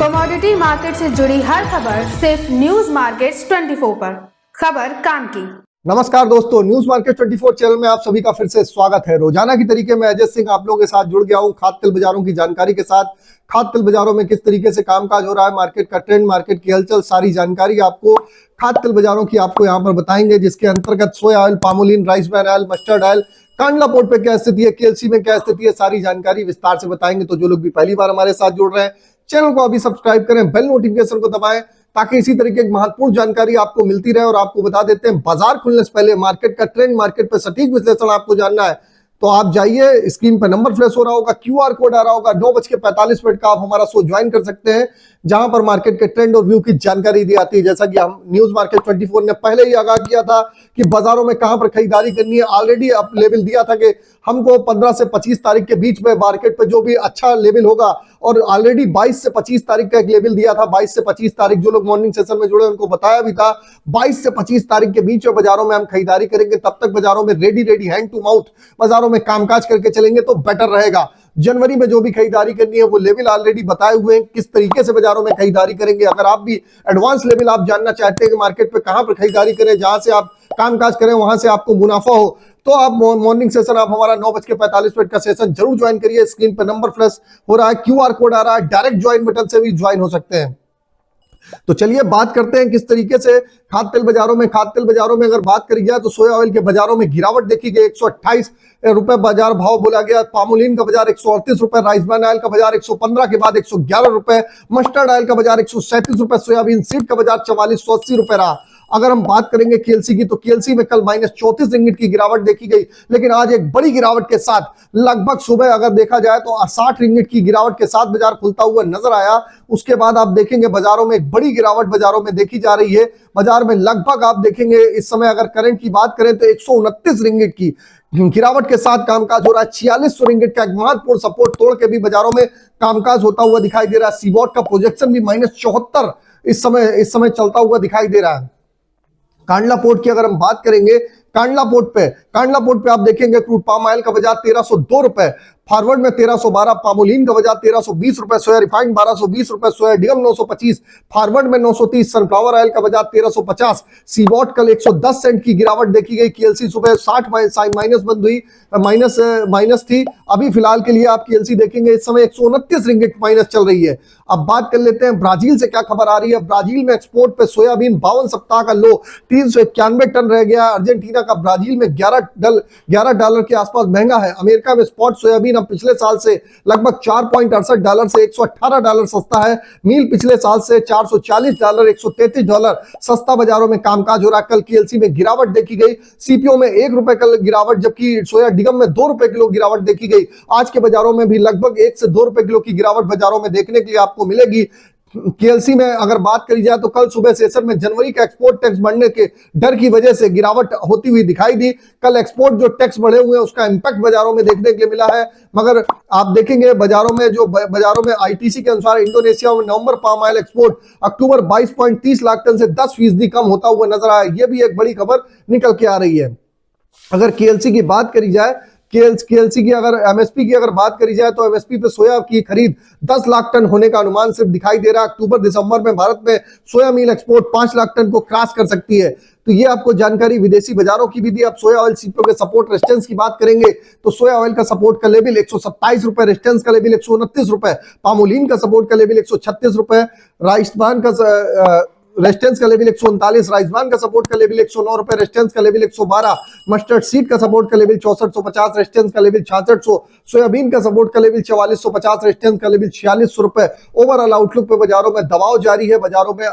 Commodity market से जुड़ी हर खबर सिर्फ न्यूज मार्केट्स 24 पर। खबर काम की। नमस्कार दोस्तों, न्यूज मार्केट 24 चैनल में आप सभी का फिर से स्वागत है। रोजाना की तरीके में अजय सिंह आप लोगों के साथ जुड़ गया हूं खाद्य तेल बाजारों की जानकारी के साथ। खाद्य तेल बाजारों में किस तरीके से कामकाज हो रहा है, मार्केट का ट्रेंड, मार्केट की हलचल, सारी जानकारी आपको खाद्य तेल बाजारों की आपको यहाँ पर बताएंगे, जिसके अंतर्गत सोया oil, palmolein, rice bran oil, mustard oil, Kandla port पे क्या स्थिति है, केएलसी में क्या स्थिति है, सारी जानकारी विस्तार से बताएंगे। तो जो लोग भी पहली बार हमारे साथ जुड़ रहे हैं, चैनल को अभी सब्सक्राइब करें, बेल नोटिफिकेशन को दबाएं ताकि इसी तरीके की महत्वपूर्ण जानकारी आपको मिलती रहे। और आपको बता देते हैं, बाजार खुलने से पहले मार्केट का ट्रेंड, मार्केट पर सटीक विश्लेषण आपको जानना है तो आप जाइए, स्क्रीन पर नंबर फ्लैश हो रहा होगा, क्यूआर कोड आ रहा होगा, 9:45 का आप हमारा शो ज्वाइन कर सकते हैं, जहां पर मार्केट के ट्रेंड और व्यू की जानकारी दी आती है। जैसा कि हम न्यूज मार्केट 24 ने पहले ही आगाह किया था कि बाजारों में कहां पर खरीदारी करनी है। ऑलरेडी अब लेवल दिया था कि हमको 15 से 25 तारीख के बीच में मार्केट पे जो भी अच्छा लेवल होगा, और ऑलरेडी 22 से 25 तारीख का एक लेवल दिया था। 22 से 25 तारीख जो लोग मॉर्निंग सेशन में जुड़े उनको बताया भी था, 22 से 25 तारीख के बीच में बाजारों में हम खरीदारी करेंगे। तब तक बाजारों में रेडी हैंड टू माउथ बाजारों में कामकाज करके चलेंगे तो बेटर रहेगा। जनवरी में जो भी खरीदारी करनी है वो लेवल ऑलरेडी बताए हुए हैं, किस तरीके से बाजारों में खरीदारी करेंगे। अगर आप भी एडवांस लेवल आप जानना चाहते हैं कि मार्केट पे कहां पर खरीदारी करें, जहां से आप कामकाज करें, वहां से आपको मुनाफा हो, तो आप मॉर्निंग सेशन आप हमारा 9:45 का सेशन जरूर ज्वाइन करिए। स्क्रीन पर नंबर फ्लैश हो रहा है, क्यूआर कोड आ रहा है, डायरेक्ट ज्वाइन बटन से भी ज्वाइन हो सकते हैं। तो चलिए बात करते हैं किस तरीके से खाद्य तेल बाजारों में अगर बात करी जाए तो सोया ऑयल के बाजारों में गिरावट देखी गई। 128 रुपए बाजार भाव बोला गया। पामोलिन का बाजार 138 रुपए, राइस ब्रान ऑयल का बाजार 115 के बाद 111 रुपए, मस्टर्ड ऑयल का बाजार 137 रुपए, सोयाबीन सीड का बाजार 4480 रुपए रहा। अगर हम बात करेंगे केएलसी की तो केएलसी में कल -34 रिंगिट की गिरावट देखी गई, लेकिन आज एक बड़ी गिरावट के साथ लगभग सुबह अगर देखा जाए तो 60 रिंगिट की गिरावट के साथ बाजार खुलता हुआ नजर आया। उसके बाद आप देखेंगे बाजारों में एक बड़ी गिरावट बाजारों में देखी जा रही है। बाजार में लगभग आप देखेंगे इस समय अगर करंट की बात करें तो 129 रिंगिट की गिरावट के साथ कामकाज हो रहा है। 4600 रिंगिट का एक महत्वपूर्ण सपोर्ट तोड़ के भी बाजारों में कामकाज होता हुआ दिखाई दे रहा है। सीबॉट का प्रोजेक्शन भी -74 इस समय चलता हुआ दिखाई दे रहा है। कांडला पोर्ट की अगर हम बात करेंगे, कांडला पोर्ट पे आप देखेंगे क्रूड पाम ऑयल का बाजार 1302 रुपए, फॉरवर्ड में 1312, पामोलिन का बाजार 1320 रुपए, सोया रिफाइंड 1220 रुपए, सोया डिगम 925, फॉरवर्ड में 930, सनफ्लावर ऑयल का बाजार 1350। सीबॉट कल 110 सेंट की गिरावट देखी गई। केएलसी सुबह 60 माइनस बंद हुई, माइनस थी। अभी फिलहाल के लिए आप केएलसी देखेंगे इस समय 129 रिंगिट माइनस चल रही है। अब बात कर लेते हैं ब्राजील से क्या खबर आ रही है। ब्राजील में एक्सपोर्ट पे सोयाबीन 52 सप्ताह का लो 391 टन रह गया। अर्जेंटीना का ब्राजील में $11 के आसपास महंगा है। अमेरिका में स्पॉट सोयाबीन अब पिछले साल से लगभग $4.68 से $118 सस्ता है। मील पिछले साल से $440 $133 सस्ता बाजारों में कामकाज हो रहा है। कल केएलसी में गिरावट देखी गई। सीपीओ में ₹1 कल गिरावट, जबकि सोया डिगम में ₹2 किलो गिरावट देखी गई। आज के बाजारों में भी लगभग $1 से $2 किलो की गिरावट बाजारों में देखने के लिए आपको मिलेगी। केएलसी में अगर बात करी जाए तो कल सुबह सेशन में जनवरी का एक्सपोर्ट टैक्स बढ़ने के डर की वजह से गिरावट होती हुई दिखाई दी। कल एक्सपोर्ट जो टैक्स बढ़े हुए हैं उसका इंपैक्ट बाजारों में देखने के लिए मिला है। मगर आप देखेंगे बाजारों में आईटीसी के अनुसार इंडोनेशिया में नवंबर पाम ऑयल एक्सपोर्ट अक्टूबर 22.30 लाख टन से 10% कम होता हुआ नजर आया। यह भी एक बड़ी खबर निकल के आ रही है। अगर केएलसी की बात करी जाए, केएलसी की अगर एमएसपी की अगर बात करी जाए तो एमएसपी पे सोया की खरीद 10 लाख टन होने का अनुमान सिर्फ दिखाई दे रहा है। अक्टूबर दिसंबर में भारत में सोया मील एक्सपोर्ट 5 लाख टन को क्रॉस कर सकती है। तो ये आपको जानकारी विदेशी बाजारों की भी दी। अब सोया ऑयल सीपीओ के सपोर्ट रेजिस्टेंस की बात करेंगे तो सोया ऑयल का सपोर्ट का लेवल 127 रुपए, रेजिस्टेंस का लेवल 129 रुपए, पामोलिन का सपोर्ट का लेवल 136 रुपए, राइस ब्रान का रेजिस्टेंस का लेवल 139, राइस ब्रान का सपोर्ट का लेवल 109 रुपए, रेजिस्टेंस का लेवल 112, मस्टर्ड सीड का सपोर्ट का लेवल 6450, रेजिस्टेंस का लेवल 6600, सोयाबीन का सपोर्ट का लेवल 4450, रेजिस्टेंस का लेवल 4600 रुपए। ओवरऑल आउटलुक पे बाजारों में दबाव जारी है। बाजारों में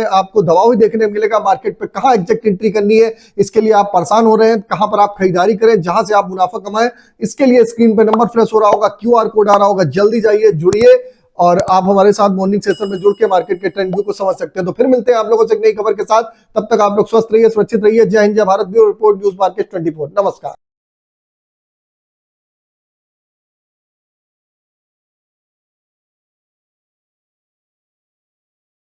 आपको दबाव ही देखने मिलेगा। मार्केट पे कहां एग्जैक्ट एंट्री करनी है इसके लिए आप परेशान हो रहे हैं, कहां पर आप खरीदारी करें जहां से आप मुनाफा कमाएं, इसके लिए स्क्रीन पे नंबर फ्लैश हो रहा होगा, क्यूआर कोड आ रहा होगा, जल्दी जाइए, जुड़िए और आप हमारे साथ मॉर्निंग सेशन में जुड़ के मार्केट के ट्रेंड व्यू को समझ सकते हैं। तो फिर मिलते हैं आप लोगों से एक नई खबर के साथ। तब तक आप लोग स्वस्थ रहिए, सुरक्षित रहिए। जय हिंद, जय Bharat. Bureau report, news market 24। नमस्कार।